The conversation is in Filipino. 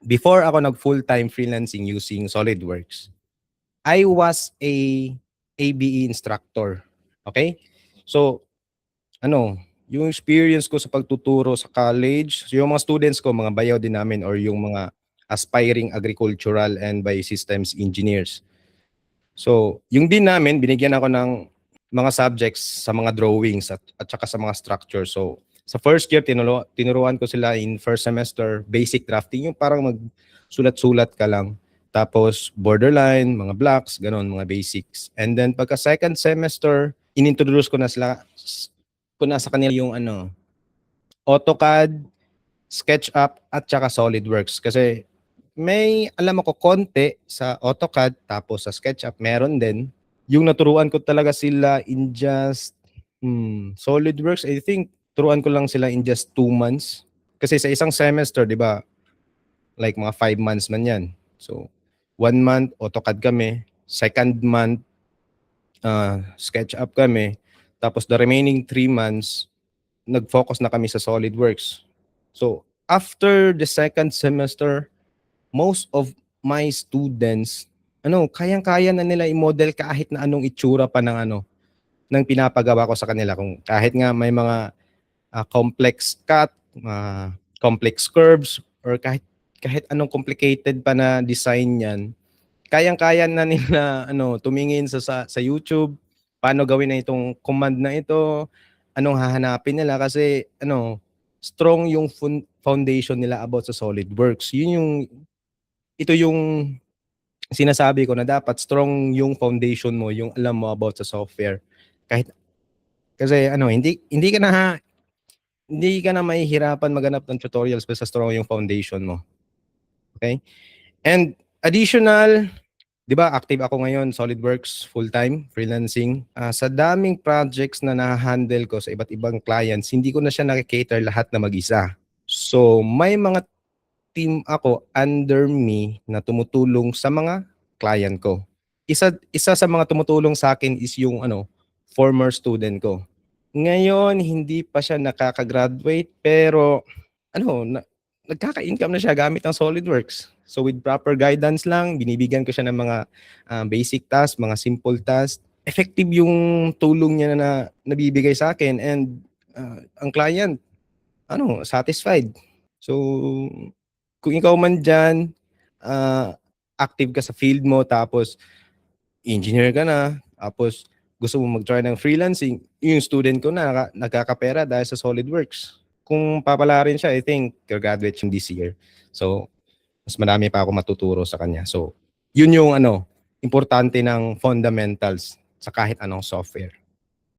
before ako nag full-time freelancing using SolidWorks, I was a ABE instructor. Okay? So, ano, yung experience ko sa pagtuturo sa college, yung mga students ko, mga bayaw din namin or yung mga aspiring agricultural and biosystems engineers. So, yung din namin, binigyan ako ng mga subjects sa mga drawings at saka sa mga structure. So, sa first year, tinuruan ko sila in first semester, basic drafting, yung parang magsulat-sulat ka lang. Tapos, borderline, mga blocks, ganon, mga basics. And then, pagka second semester, inintroduce ko na sa kanila yung AutoCAD, SketchUp, at saka SolidWorks. Kasi may alam ako konti sa AutoCAD, tapos sa SketchUp meron din. Yung naturuan ko talaga sila in just SolidWorks, I think turuan ko lang sila in just 2 months. Kasi sa isang semester, di ba, like mga 5 months man yan. So, 1 month AutoCAD kami, second month SketchUp kami, tapos the remaining 3 months, nag-focus na kami sa SolidWorks. So, after the second semester, most of my students, kayang-kaya na nila i-model kahit na anong itsura pa ng pinapagawa ko sa kanila. Kung kahit nga may mga complex cut, complex curves, or kahit anong complicated pa na design yan, kayang-kaya na nila tumingin sa YouTube, paano gawin na itong command na ito, anong hahanapin nila kasi strong yung foundation nila about sa SolidWorks. Ito yung sinasabi ko na dapat strong yung foundation mo, yung alam mo about sa software. Kasi hindi ka na mahihirapan maghanap ng tutorials basta strong yung foundation mo. Okay? And additional, 'di ba, active ako ngayon SolidWorks full-time freelancing. Sa daming projects na na-handle ko sa iba't ibang clients, hindi ko na siya nakikater lahat na mag-isa. So, may mga team ako under me na tumutulong sa mga client ko. Isa sa mga tumutulong sa akin is yung former student ko. Ngayon hindi pa siya nakaka-graduate pero nagkaka-income na siya gamit ng SolidWorks. So with proper guidance lang, binibigyan ko siya ng mga basic tasks, mga simple tasks. Effective yung tulong niya na nabibigay sa akin and ang client satisfied. So kung ikaw man dyan, active ka sa field mo, tapos engineer ka na, tapos gusto mo mag-try ng freelancing, yung student ko na nagkakapera dahil sa SolidWorks. Kung papalarin siya, I think graduate siya this year. So, mas marami pa ako matuturo sa kanya. So, yun yung importante ng fundamentals sa kahit anong software.